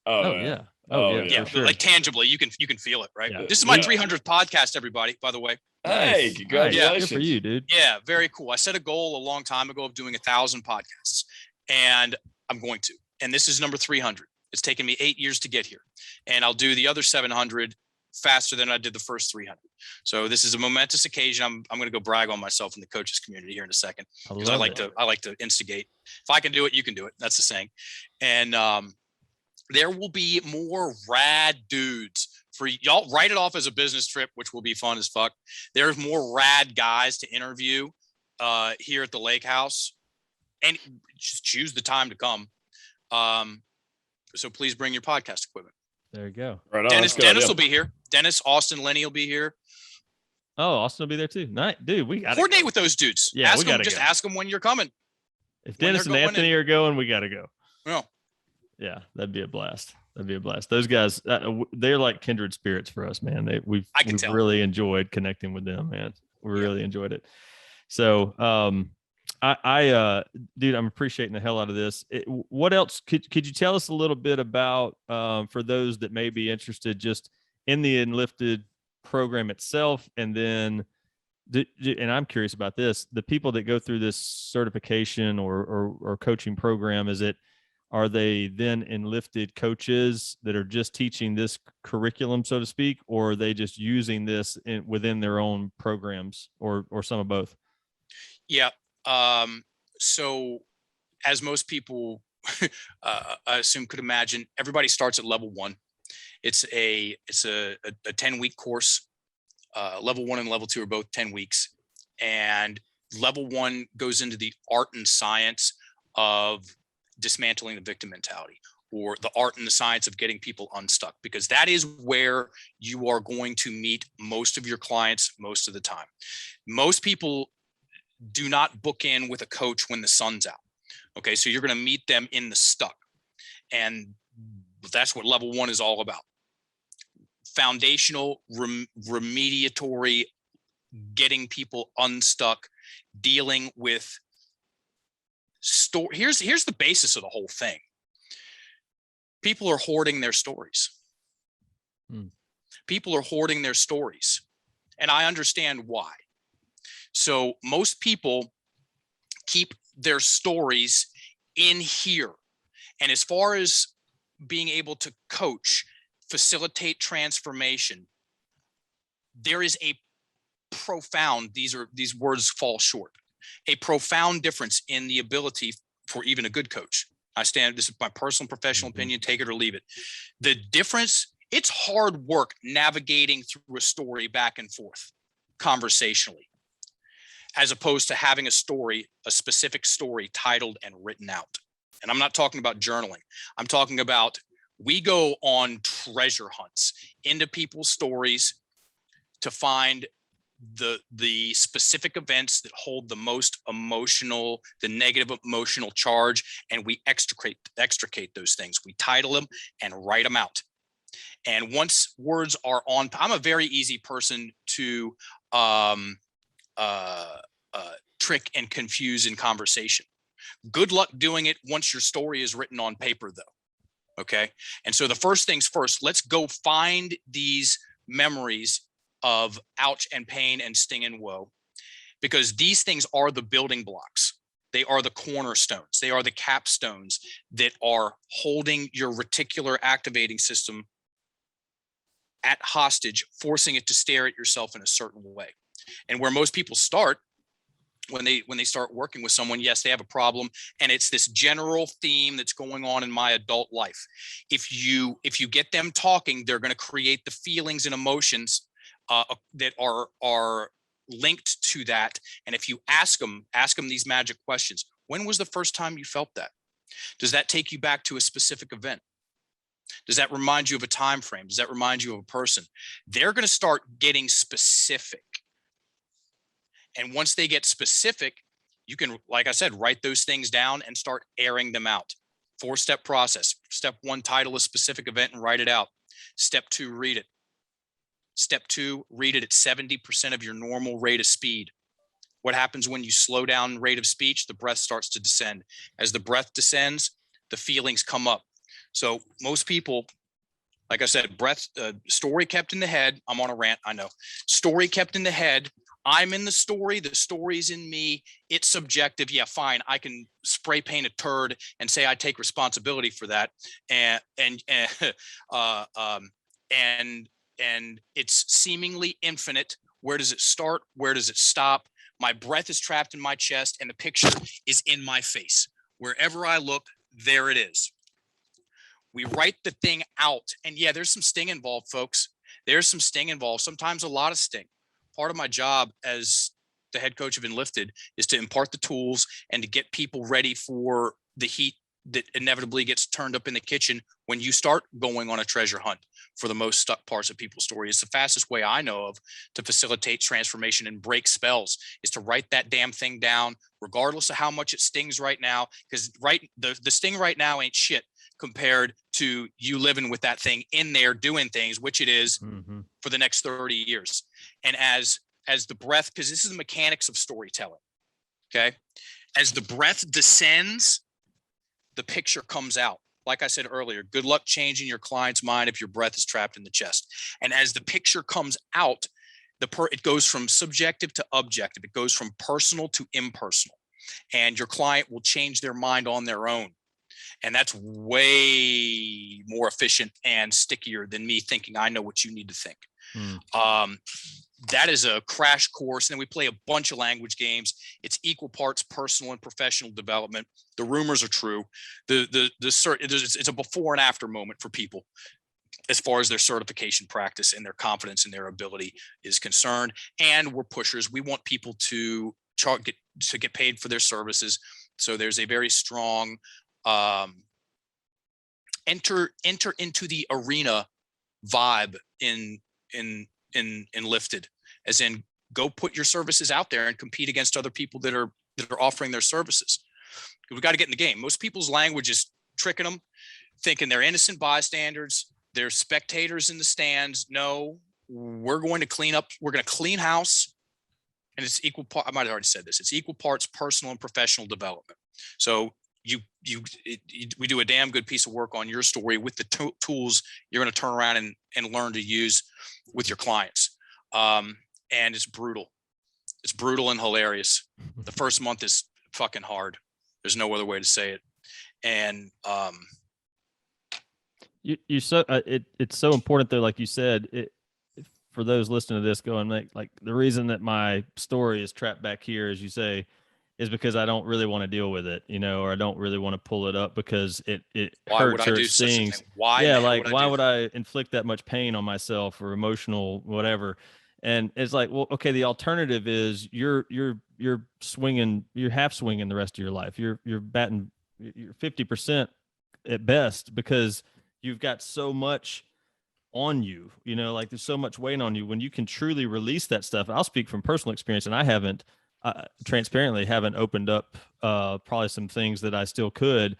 Oh yeah. Yeah, for sure. like tangibly, you can feel it, right? Yeah. This is my 300th podcast, everybody, by the way. Hey, congratulations. Good for you, dude. Yeah, very cool. I set a goal a long time ago of doing 1,000 podcasts, and I'm going to. And this is number 300. It's taken me 8 years to get here, and I'll do the other 700 faster than I did the first 300. So this is a momentous occasion. I'm going to go brag on myself in the coaches community here in a second, because I like to instigate. If I can do it, you can do it. That's the saying. And there will be more rad dudes for y'all. Write it off as a business trip, which will be fun as fuck. There's more rad guys to interview here at the lake house, and just choose the time to come. So please bring your podcast equipment. There you go. Right on. Dennis will be here. Dennis, Austin, Lenny will be here. Oh, Austin will be there too. Nice, dude. We got to coordinate with those dudes. Yeah, ask them. Just ask them when you're coming. If Dennis and Anthony are going, we got to go. No. Yeah, that'd be a blast. Those guys, they're like kindred spirits for us, man. We've really enjoyed connecting with them, man. We really enjoyed it. So, dude, I'm appreciating the hell out of this. What else could you tell us a little bit about, for those that may be interested just in the Enlifted program itself? And then, and I'm curious about this, the people that go through this certification or coaching program, are they then Enlifted coaches that are just teaching this curriculum, so to speak, or are they just using this within their own programs, or some of both? Yeah. So as most people, I assume, could imagine, everybody starts at level 1. It's a 10-week course. Level 1 and level 2 are both 10 weeks. And level 1 goes into the art and science of dismantling the victim mentality, or the art and the science of getting people unstuck, because that is where you are going to meet most of your clients most of the time. Most people do not book in with a coach when the sun's out. Okay, so you're going to meet them in the stuck, and that's what level 1 is all about. Foundational, remediatory, getting people unstuck, dealing with Here's the basis of the whole thing. People are hoarding their stories. People are hoarding their stories, and I understand why. So most people keep their stories in here. And as far as being able to coach, facilitate transformation, there is a profound, these words fall short, a profound difference in the ability for even a good coach. This is my personal professional opinion, take it or leave it. The difference, it's hard work navigating through a story back and forth conversationally, as opposed to having a specific story titled and written out. And I'm not talking about journaling. I'm talking about, we go on treasure hunts into people's stories to find the specific events that hold the most emotional, the negative emotional charge, and we extricate those things. We title them and write them out. And once words are on, I'm a very easy person to trick and confuse in conversation. Good luck doing it once your story is written on paper, though. Okay. And so the first things first, let's go find these memories of ouch and pain and sting and woe, because these things are the building blocks. They are the cornerstones. They are the capstones that are holding your reticular activating system at hostage, forcing it to stare at yourself in a certain way. And where most people start when they start working with someone, yes, they have a problem, and it's this general theme that's going on in my adult life. If you get them talking, they're going to create the feelings and emotions that are linked to that. And if you ask them these magic questions, when was the first time you felt that? Does that take you back to a specific event? Does that remind you of a time frame? Does that remind you of a person? They're going to start getting specific. And once they get specific, you can, like I said, write those things down and start airing them out. 4-step process. Step 1, title a specific event and write it out. Step 2, read it. Step 2, read it at 70% of your normal rate of speed. What happens when you slow down rate of speech? The breath starts to descend. As the breath descends, the feelings come up. So most people, like I said, breath, story kept in the head. I'm on a rant, I know. Story kept in the head. I'm in the story's in me. It's subjective. Yeah, fine. I can spray paint a turd and say I take responsibility for that. And it's seemingly infinite. Where does it start? Where does it stop? My breath is trapped in my chest and the picture is in my face. Wherever I look, there it is. We write the thing out. And yeah, there's some sting involved, folks. There's some sting involved, sometimes a lot of sting. Part of my job as the head coach of Enlifted is to impart the tools and to get people ready for the heat that inevitably gets turned up in the kitchen when you start going on a treasure hunt for the most stuck parts of people's story. It's the fastest way I know of to facilitate transformation and break spells is to write that damn thing down, regardless of how much it stings right now, because the sting right now ain't shit compared to you living with that thing in there doing things, which it is for the next 30 years. And as the breath, because this is the mechanics of storytelling, okay? As the breath descends, the picture comes out. Like I said earlier, good luck changing your client's mind if your breath is trapped in the chest. And as the picture comes out, it goes from subjective to objective. It goes from personal to impersonal. And your client will change their mind on their own. And that's way more efficient and stickier than me thinking I know what you need to think. That is a crash course. And then we play a bunch of language games. It's equal parts personal and professional development. The rumors are true. It's a before and after moment for people as far as their certification practice and their confidence in their ability is concerned. And we're pushers. We want people to get paid for their services. So there's a very strong enter into the arena vibe in Enlifted, as in go put your services out there and compete against other people that are offering their services. We've got to get in the game. Most people's language is tricking them, thinking they're innocent bystanders, they're spectators in the stands. No, we're going to clean up. We're going to clean house, and it's equal. I might have already said this. It's equal parts personal and professional development. So we do a damn good piece of work on your story with the tools you're going to turn around and learn to use with your clients. And it's brutal. It's brutal and hilarious. The first month is fucking hard. There's no other way to say it. And it's so important though, like you said, for those listening to this, going like the reason that my story is trapped back here, as you say, is because I don't really want to deal with it, or I don't really want to pull it up because it hurts or it stings. Why would I inflict that much pain on myself or emotional, whatever? And it's like, well, okay, the alternative is you're swinging, you're half swinging the rest of your life. You're batting, you're 50% at best because you've got so much on you, like there's so much weight on you. When you can truly release that stuff, I'll speak from personal experience, and I haven't transparently haven't opened up probably some things that I still could.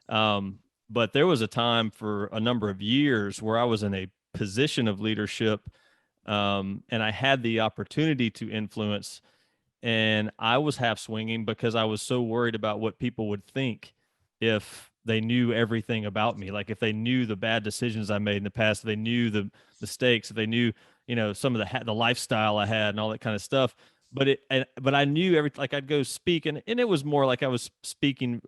But there was a time for a number of years where I was in a position of leadership, and I had the opportunity to influence, and I was half swinging because I was so worried about what people would think if they knew everything about me. Like if they knew the bad decisions I made in the past, if they knew the mistakes, if they knew, some of the lifestyle I had and all that kind of stuff. But I knew everything. Like I'd go speak, and it was more like I was speaking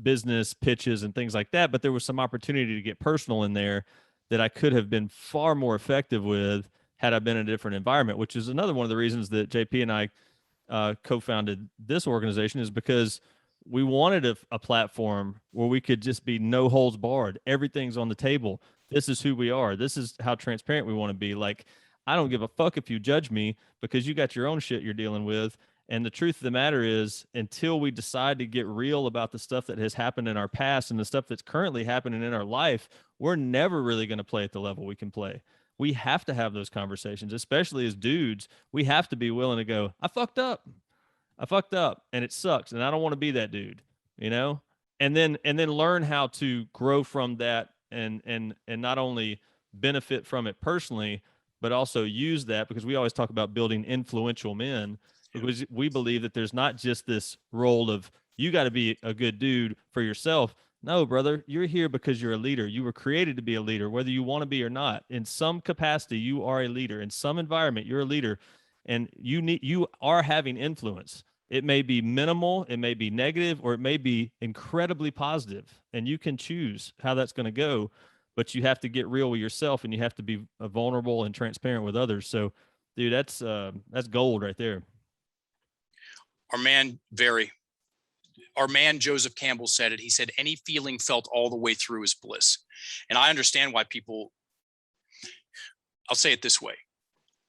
business pitches and things like that. But there was some opportunity to get personal in there that I could have been far more effective with had I been in a different environment. Which is another one of the reasons that JP and I co-founded this organization, is because we wanted a platform where we could just be no holds barred. Everything's on the table. This is who we are. This is how transparent we want to be. Like, I don't give a fuck if you judge me because you got your own shit you're dealing with. And the truth of the matter is, until we decide to get real about the stuff that has happened in our past and the stuff that's currently happening in our life, we're never really going to play at the level we can play. We have to have those conversations, especially as dudes. We have to be willing to go, I fucked up. And it sucks. And I don't want to be that dude, you know? And then learn how to grow from that and not only benefit from it personally, but also use that, because we always talk about building influential men, because we believe that there's not just this role of you got to be a good dude for yourself. No, brother, you're here because you're a leader. You were created to be a leader, whether you want to be or not. In some capacity, you are a leader. In some environment, you're a leader, and you are having influence. It may be minimal, it may be negative, or it may be incredibly positive, and you can choose how that's going to go. But you have to get real with yourself, and you have to be vulnerable and transparent with others. So, dude, that's gold right there. Our man Joseph Campbell said it. He said, any feeling felt all the way through is bliss. And I understand why people, I'll say it this way.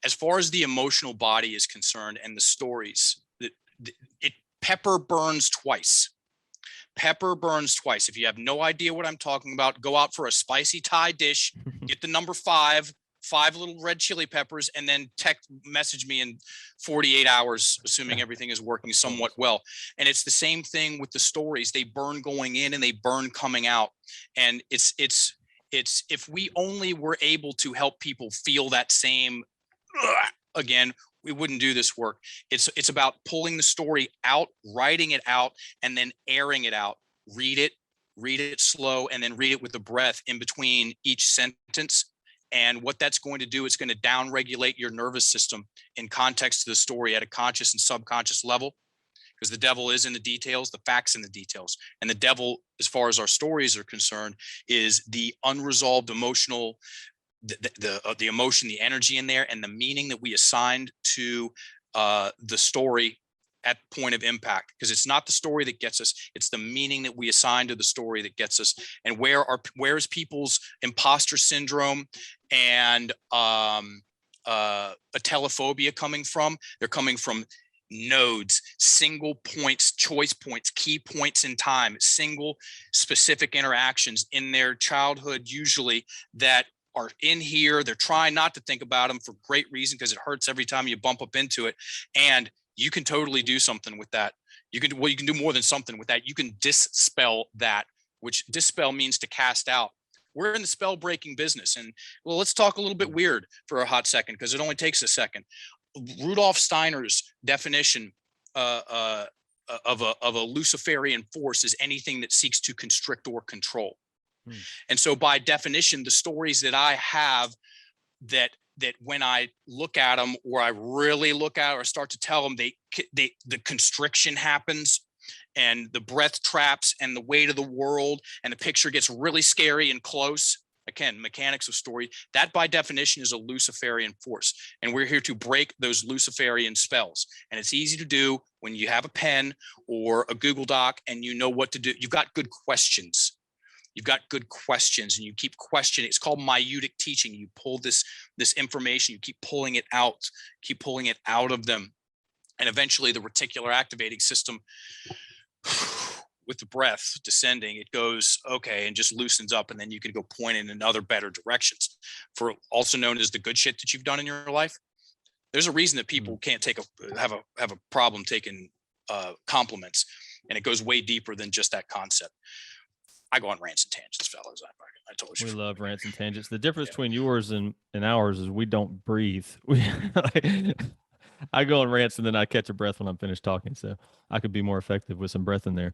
As far as the emotional body is concerned and the stories, pepper burns twice. Pepper burns twice. If you have no idea what I'm talking about, go out for a spicy Thai dish, get the number 5 little red chili peppers, and then message me in 48 hours, assuming everything is working somewhat well. And it's the same thing with the stories. They burn going in and they burn coming out. And it's if we only were able to help people feel that same again, we wouldn't do this work. It's about pulling the story out, writing it out, and then airing it out. Read it slow, and then read it with the breath in between each sentence. And what that's going to do, it's going to downregulate your nervous system in context to the story at a conscious and subconscious level, because the devil is in the details, the facts in the details. And the devil, as far as our stories are concerned, is the unresolved emotional, the emotion, the energy in there, and the meaning that we assigned to the story at point of impact. Because it's not the story that gets us, it's the meaning that we assign to the story that gets us. And where's people's imposter syndrome and atelophobia coming from? They're coming from nodes, single points, choice points, key points in time, single specific interactions in their childhood, usually, that are in here. They're trying not to think about them for great reason, because it hurts every time you bump up into it. And you can totally do something with that. You can do more than something with that. You can dispel that, which dispel means to cast out. We're in the spell breaking business. And well, let's talk a little bit weird for a hot second, because it only takes a second. Rudolf Steiner's definition of a Luciferian force is anything that seeks to constrict or control. And so by definition, the stories that I have that when I look at them, or I really look at or start to tell them, the constriction happens, and the breath traps, and the weight of the world, and the picture gets really scary and close. Again, mechanics of story, that by definition is a Luciferian force. And we're here to break those Luciferian spells. And it's easy to do when you have a pen or a Google Doc and you know what to do. You've got good questions. And you keep questioning. It's called maieutic teaching. You pull this information, you keep pulling it out of them. And eventually the reticular activating system, with the breath descending, it goes, okay, and just loosens up. And then you can go point in other better directions, for also known as the good shit that you've done in your life. There's a reason that people can't have a problem taking compliments. And it goes way deeper than just that concept. I go on rants and tangents, fellas. I told you. We love rants and tangents. The difference between yours and ours is we don't breathe. I go on rants and then I catch a breath when I'm finished talking. So I could be more effective with some breath in there.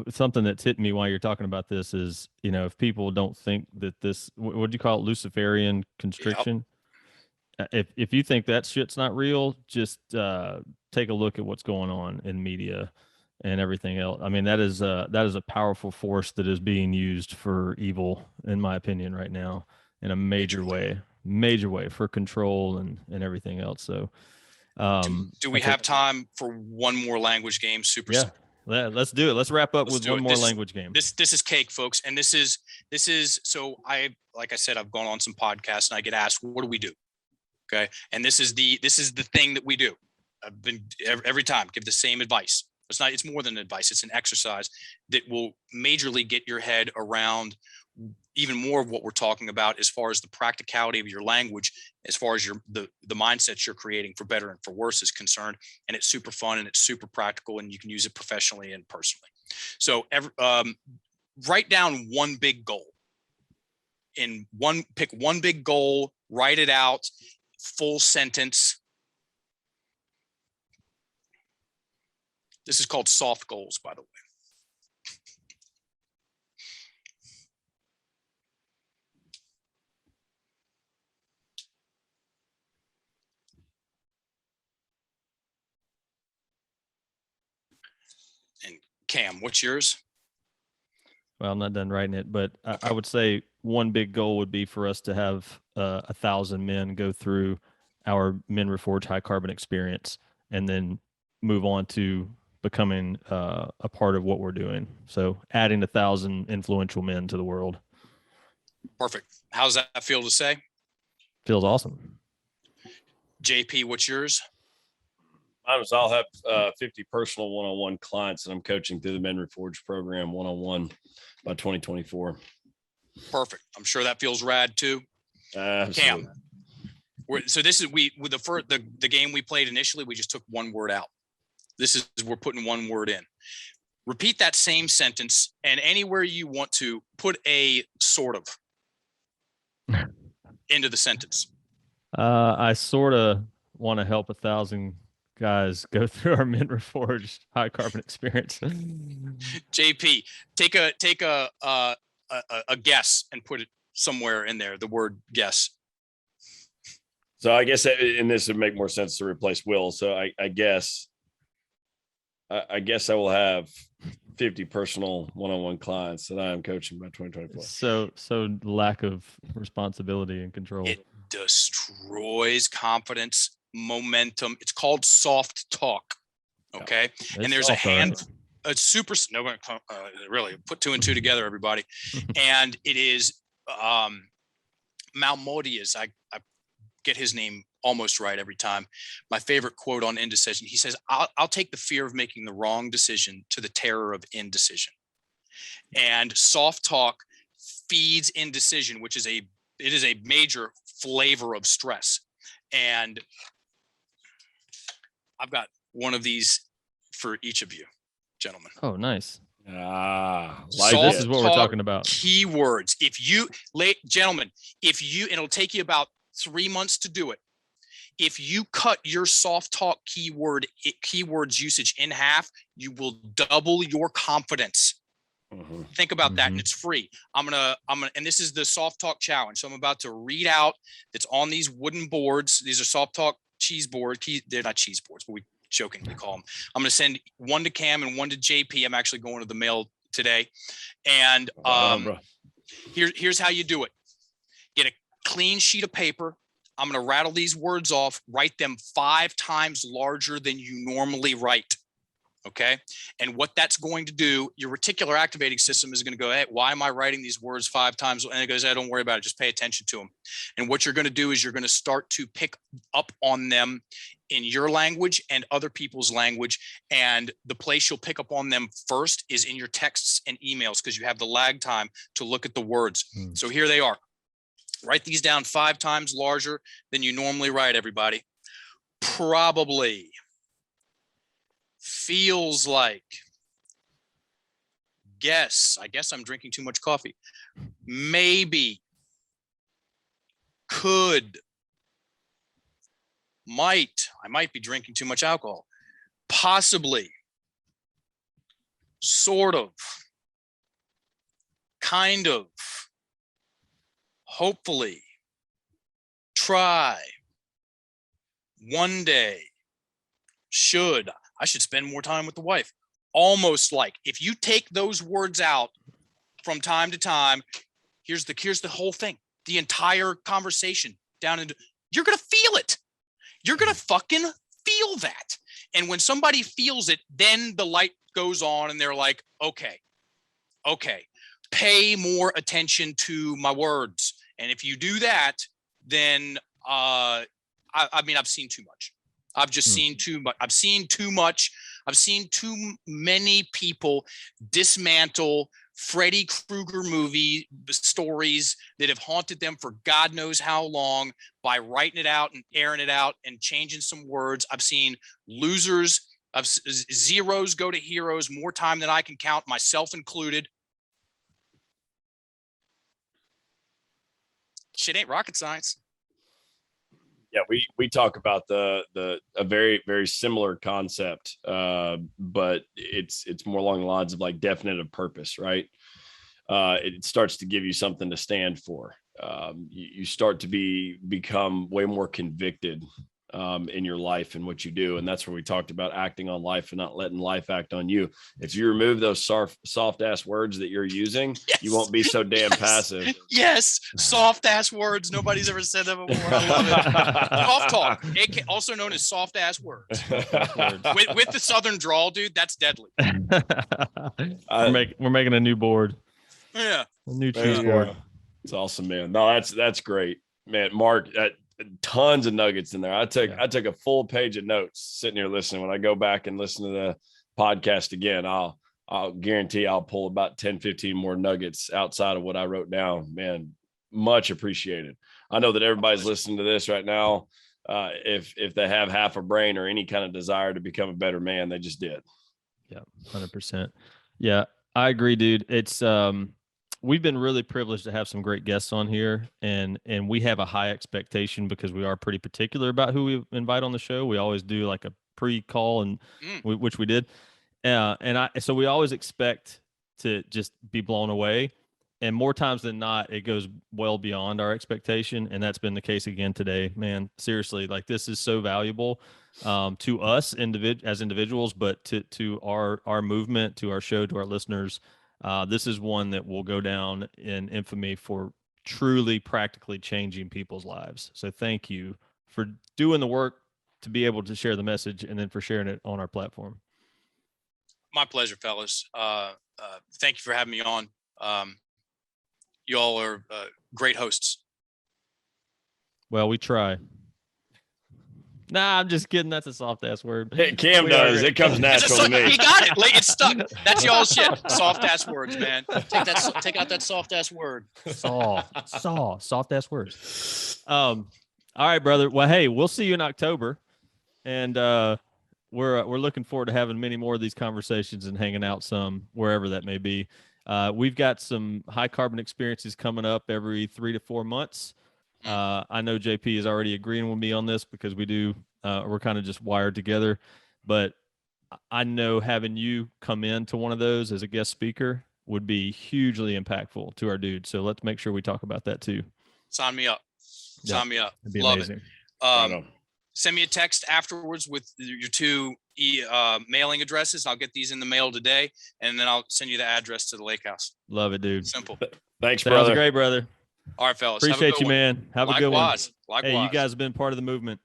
Something that's hit me while you're talking about this is, if people don't think that this, what do you call it? Luciferian constriction. Yep. If you think that shit's not real, just take a look at what's going on in media and everything else. I mean, that is a powerful force that is being used for evil, in my opinion, right now, in a major way for control and everything else. So, do we have time for one more language game? Super. Yeah, let's do it. Let's wrap up with one more language game. This is cake, folks. And this is, so like I said, I've gone on some podcasts and I get asked, what do we do? Okay. And this is the thing that we do. I've been every time give the same advice. It's more than advice. It's an exercise that will majorly get your head around even more of what we're talking about as far as the practicality of your language, as far as the mindsets you're creating for better and for worse is concerned. And it's super fun and it's super practical, and you can use it professionally and personally. So write down one big goal. Pick one big goal, write it out, full sentence. This is called soft goals, by the way. And Cam, what's yours? Well, I'm not done writing it, but I would say one big goal would be for us to have 1,000 men go through our Men Reforge high carbon experience and then move on to becoming a part of what we're doing. So adding 1,000 influential men to the world. Perfect. How's that feel to say? Feels awesome. JP, what's yours? I'll have 50 personal one-on-one clients that I'm coaching through the Men Reforge program one-on-one by 2024. Perfect. I'm sure that feels rad too. Absolutely. Cam. So this is with the game we played initially, we just took one word out. This is, we're putting one word in. Repeat that same sentence, and anywhere you want to put a sort of into the sentence. I sort of want to help 1,000 guys go through our Men Reforge high carbon experience. JP, take a guess and put it somewhere in there. The word guess. So I guess, and this would make more sense to replace Will. So I guess I will have 50 personal one-on-one clients that I am coaching by 2024. So lack of responsibility and control. It destroys confidence, momentum. It's called soft talk. Okay. It's and there's a soft, a super, no, really put two and two together, everybody. And it is Malmodius. I get his name almost right every time. My favorite quote on indecision. He says, I'll take the fear of making the wrong decision to the terror of indecision. And soft talk feeds indecision, which is it is a major flavor of stress. And I've got one of these for each of you, gentlemen. Oh, nice. This is what we're talking about. Keywords. If you, gentlemen, it'll take you about 3 months to do it. If you cut your soft talk keywords usage in half, you will double your confidence. Mm-hmm. Think about that, and it's free. I'm gonna, and this is the soft talk challenge. So I'm about to read out. That's on these wooden boards. These are soft talk cheese boards. They're not cheese boards, but we jokingly call them. I'm gonna send one to Cam and one to JP. I'm actually going to the mail today, and here's how you do it. Get a clean sheet of paper. I'm going to rattle these words off, write them 5 times larger than you normally write. Okay. And what that's going to do, your reticular activating system is going to go, hey, why am I writing these words 5 times? And it goes, hey, don't worry about it. Just pay attention to them. And what you're going to do is you're going to start to pick up on them in your language and other people's language. And the place you'll pick up on them first is in your texts and emails, because you have the lag time to look at the words. So here they are. Write these down 5 times larger than you normally write, everybody. Probably. Feels like. Guess. I guess I'm drinking too much coffee. Maybe. Could. Might. I might be drinking too much alcohol. Possibly. Sort of. Kind of. Hopefully, try, one day, should, I should spend more time with the wife. Almost like. If you take those words out from time to time, here's the whole thing. The entire conversation down into, you're going to feel it. You're going to fucking feel that. And when somebody feels it, then the light goes on and they're like, okay, pay more attention to my words. And if you do that, then I mean, I've seen too much. I've just seen too much. I've seen too much. I've seen too many people dismantle Freddy Krueger movie stories that have haunted them for God knows how long by writing it out and airing it out and changing some words. I've seen losers of zeros go to heroes more time than I can count, myself included. Shit ain't rocket science. Yeah, we talk about a very, very similar concept, but it's more along the lines of like definitive purpose, right? It starts to give you something to stand for. You start to become way more convicted in your life and what you do, and that's where we talked about acting on life and not letting life act on you. If you remove those soft ass words that you're using, Yes. you won't be so damn passive. Yes, soft ass words. Nobody's ever said that before. I love it. Soft talk, also known as soft ass words. With the southern drawl, dude, that's deadly. We're making a new board. Yeah, a new cheese board. It's awesome, man. No, that's great, man. Mark, tons of nuggets in there. I took a full page of notes sitting here listening. When I go back and listen to the podcast again, I'll guarantee I'll pull about 10, 15 more nuggets outside of what I wrote down. Man, much appreciated. I know that everybody's listening to this right now. If they have half a brain or any kind of desire to become a better man, they just did. Yeah, 100%. Yeah, I agree, dude. It's we've been really privileged to have some great guests on here, and we have a high expectation because we are pretty particular about who we invite on the show. We always do like a pre-call, and which we did, so we always expect to just be blown away, and more times than not, it goes well beyond our expectation, and that's been the case again today. Man, seriously, like this is so valuable to us as individuals, but to our movement, to our show, to our listeners. This is one that will go down in infamy for truly practically changing people's lives. So thank you for doing the work to be able to share the message and then for sharing it on our platform. My pleasure, fellas. Thank you for having me on. You all are great hosts. Well, we try. Nah, I'm just kidding. That's a soft ass word. Hey, Cam does. It comes natural to me. He got it. It's stuck. That's y'all shit. Soft ass words, man. Take out that soft ass word. Soft ass words. All right, brother. Well, hey, we'll see you in October, and we're looking forward to having many more of these conversations and hanging out some wherever that may be. We've got some high carbon experiences coming up every 3 to 4 months. I know JP is already agreeing with me on this because we're kind of just wired together, but I know having you come into one of those as a guest speaker would be hugely impactful to our dude. So let's make sure we talk about that too. Sign me up. Sign me up. It'd be Love amazing. it. Send me a text afterwards with your 2 mailing addresses. I'll get these in the mail today, and then I'll send you the address to the lake house. Love it, dude. Simple. Thanks, brother. Sounds great, brother. All right, fellas. Appreciate you, man. Have a good one. Likewise. Hey, you guys have been part of the movement.